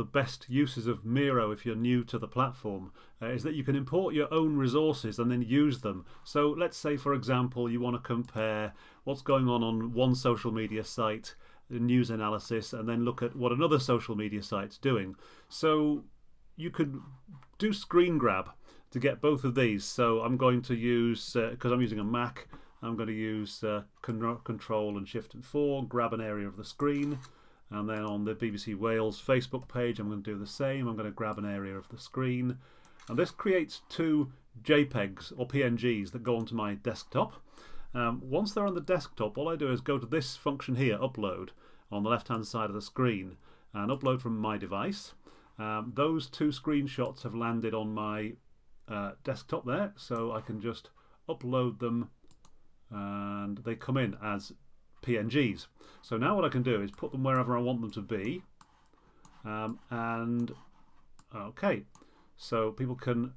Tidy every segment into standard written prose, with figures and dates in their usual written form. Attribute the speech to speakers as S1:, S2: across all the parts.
S1: The best uses of Miro, if you're new to the platform, is that you can import your own resources and then use them. So let's say, for example, you want to compare what's going on one social media site, news analysis, and then look at what another social media site's doing. So you could do screen grab to get both of these. So I'm going to use, because I'm using a Mac, I'm going to use Control and Shift and 4, grab an area of the screen. And then on the BBC Wales Facebook page, I'm going to do the same. I'm going to grab an area of the screen. And this creates two JPEGs or PNGs that go onto my desktop. Once they're on the desktop, all I do is go to this function here, Upload, on the left-hand side of the screen, and upload from my device. Those two screenshots have landed on my desktop there, so I can just upload them and they come in as PNGs. So now what I can do is put them wherever I want them to be, and okay, so people can,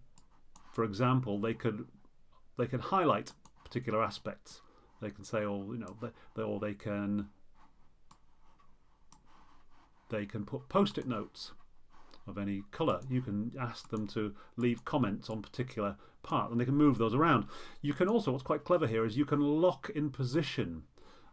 S1: for example, they can highlight particular aspects. They can say, or or they can put post-it notes of any colour. You can ask them to leave comments on particular part, and they can move those around. You can also, what's quite clever here is you can lock in position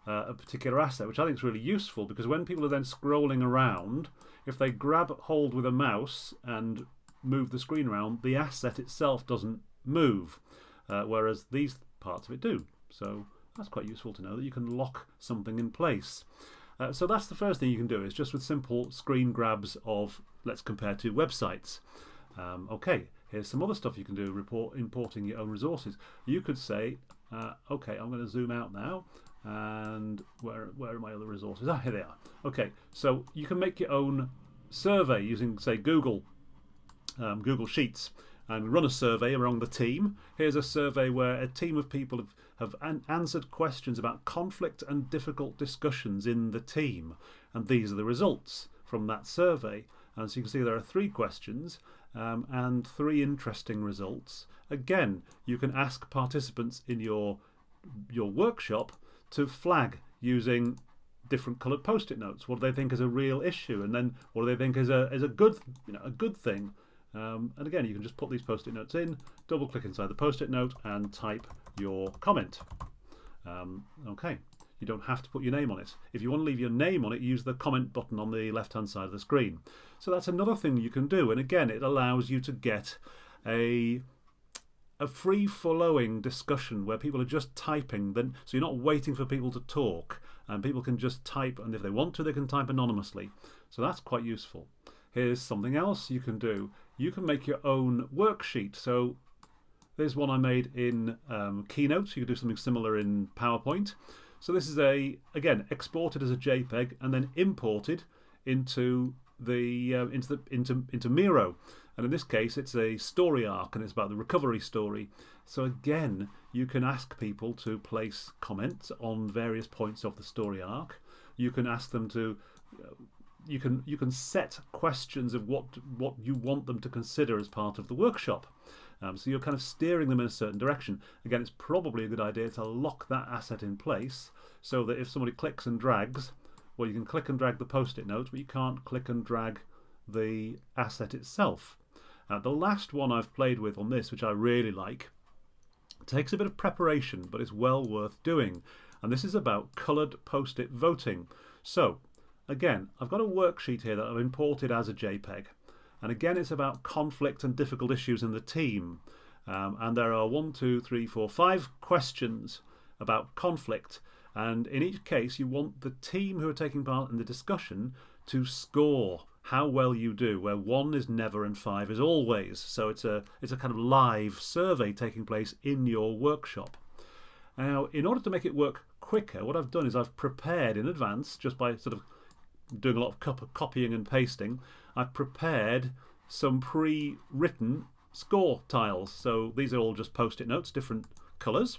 S1: a particular asset, which I think is really useful, because when people are then scrolling around, if they grab hold with a mouse and move the screen around, the asset itself doesn't move, whereas these parts of it do. So that's quite useful to know that you can lock something in place. So that's the first thing you can do, is just with simple screen grabs of, let's compare two websites. Okay, here's some other stuff you can do, importing your own resources. You could say, okay, I'm going to zoom out now, and where are my other resources? Ah, here they are. Okay, so you can make your own survey using, say, Google Sheets, and run a survey around the team. Here's a survey where a team of people have answered questions about conflict and difficult discussions in the team, and these are the results from that survey. And so you can see there are 3 questions and 3 interesting results. Again, you can ask participants in your workshop to flag using different coloured post-it notes. What do they think is a real issue, and then what do they think is a good thing? And again, you can just put these post-it notes in, double click inside the post-it note, and type your comment. Okay, you don't have to put your name on it. If you want to leave your name on it, use the comment button on the left-hand side of the screen. So that's another thing you can do, and again, it allows you to get a free-flowing discussion where people are just typing, so you're not waiting for people to talk, and people can just type, and if they want to, they can type anonymously. So that's quite useful. Here's something else you can do. You can make your own worksheet. So there's one I made in Keynote. You can do something similar in PowerPoint. So this is again, exported as a JPEG and then imported into into Miro. And in this case, it's a story arc, and it's about the recovery story. So again, you can ask people to place comments on various points of the story arc. You can ask them to, you can set questions of what you want them to consider as part of the workshop. So you're kind of steering them in a certain direction. Again, it's probably a good idea to lock that asset in place so that if somebody clicks and drags, well, you can click and drag the post-it notes, but you can't click and drag the asset itself. The last one I've played with on this, which I really like, takes a bit of preparation, but it's well worth doing. And this is about coloured post-it voting. So, again, I've got a worksheet here that I've imported as a JPEG. And again, it's about conflict and difficult issues in the team. And there are 5 questions about conflict. And in each case, you want the team who are taking part in the discussion to score how well you do, where 1 is never and 5 is always. So it's a kind of live survey taking place in your workshop. Now, in order to make it work quicker, what I've done is I've prepared in advance, just by sort of doing a lot of copying and pasting, I've prepared some pre-written score tiles. So these are all just post-it notes, different colours,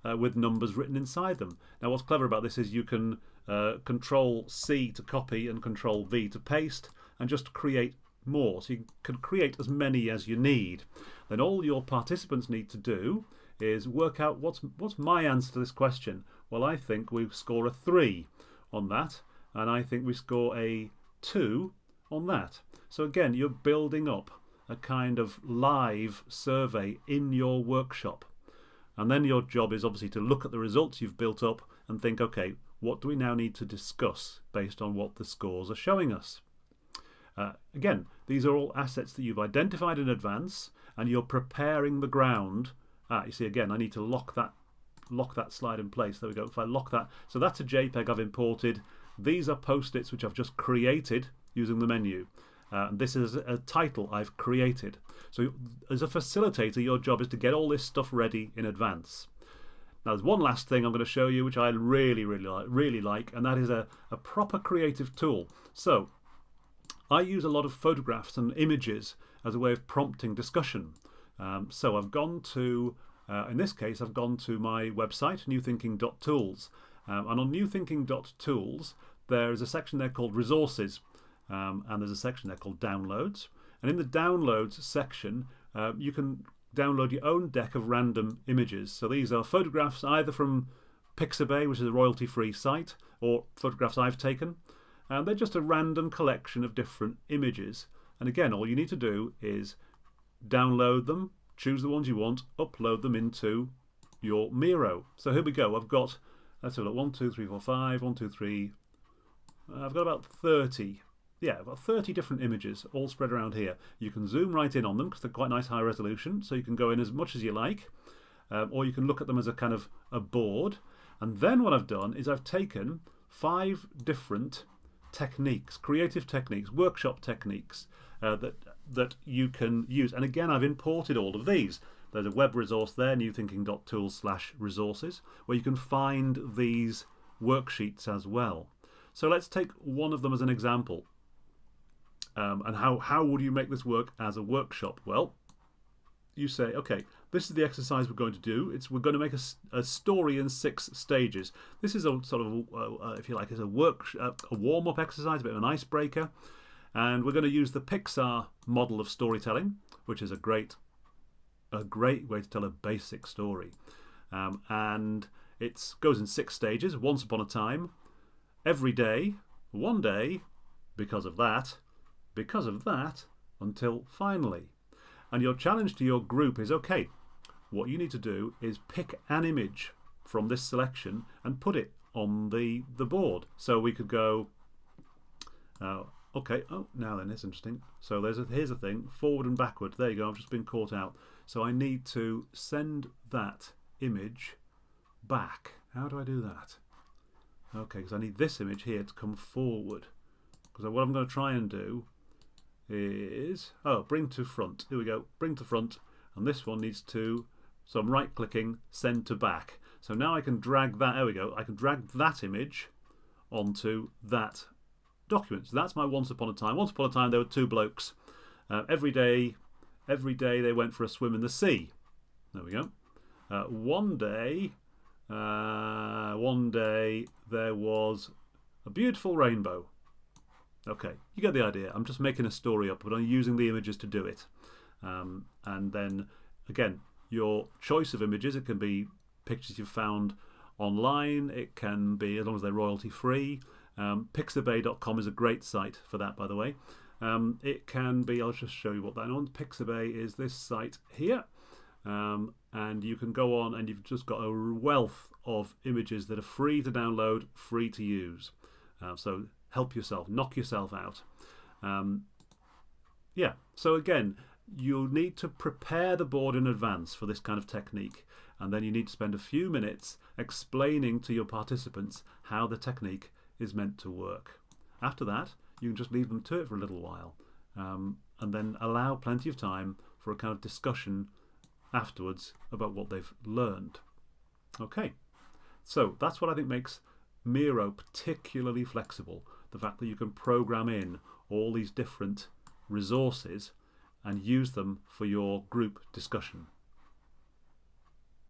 S1: with numbers written inside them. Now what's clever about this is you can Control C to copy and Control V to paste, and just create more. So you can create as many as you need. Then all your participants need to do is work out what's my answer to this question. Well, I think we score a 3 on that, and I think we score a 2 on that. So again, you're building up a kind of live survey in your workshop. And then your job is obviously to look at the results you've built up and think, okay, what do we now need to discuss based on what the scores are showing us? Again, these are all assets that you've identified in advance, and you're preparing the ground. You see, again, I need to lock that slide in place. There we go. If I lock that, so that's a JPEG I've imported. These are post-its which I've just created using the menu. And this is a title I've created. So as a facilitator, your job is to get all this stuff ready in advance. Now there's one last thing I'm going to show you which I really like, and that is a proper creative tool. So I use a lot of photographs and images as a way of prompting discussion. So I've gone to, in this case, I've gone to my website, newthinking.tools. And on newthinking.tools, there is a section there called resources. And there's a section there called downloads. And in the downloads section, you can download your own deck of random images. So these are photographs either from Pixabay, which is a royalty-free site, or photographs I've taken. And they're just a random collection of different images. And again, all you need to do is download them, choose the ones you want, upload them into your Miro. So here we go. I've got, let's have a look, 1, 2, 3, 4, 5, 1, 2, 3. I've got about 30. Yeah, about 30 different images all spread around here. You can zoom right in on them because they're quite nice high resolution, so you can go in as much as you like, or you can look at them as a kind of a board. And then what I've done is I've taken 5 different techniques, creative techniques, workshop techniques that you can use. And again, I've imported all of these. There's a web resource there, newthinking.tools/resources, where you can find these worksheets as well. So let's take one of them as an example. And how would you make this work as a workshop? Well, you say, okay, this is the exercise we're going to do. We're going to make a story in 6 stages. This is a sort of, if you like, is a warm-up exercise, a bit of an icebreaker. And we're going to use the Pixar model of storytelling, which is a great way to tell a basic story. And it goes in 6 stages. Once upon a time, every day, one day, because of that, until finally. And your challenge to your group is, okay, what you need to do is pick an image from this selection and put it on the board. So we could go, okay, oh, now then, it's interesting. So here's a thing, forward and backward. There you go, I've just been caught out. So I need to send that image back. How do I do that? Okay, because I need this image here to come forward. Because what I'm going to try and do is, bring to front. Here we go, bring to front. And this one needs to, so I'm right clicking, send to back. So now I can drag that, there we go, I can drag that image onto that document. So that's my once upon a time. Once upon a time there were 2 blokes. Every day they went for a swim in the sea. There we go. One day there was a beautiful rainbow. Okay, you get the idea. I'm just making a story up, but I'm using the images to do it. And then, again, your choice of images, it can be pictures you've found online, it can be, as long as they're royalty free. Pixabay.com is a great site for that, by the way. It can be, I'll just show you what that on. Pixabay is this site here. And you can go on and you've just got a wealth of images that are free to download, free to use. So help yourself, knock yourself out. Yeah, so again, you'll need to prepare the board in advance for this kind of technique, and then you need to spend a few minutes explaining to your participants how the technique is meant to work. After that, you can just leave them to it for a little while, and then allow plenty of time for a kind of discussion afterwards about what they've learned. Okay, so that's what I think makes Miro particularly flexible, the fact that you can program in all these different resources and use them for your group discussion.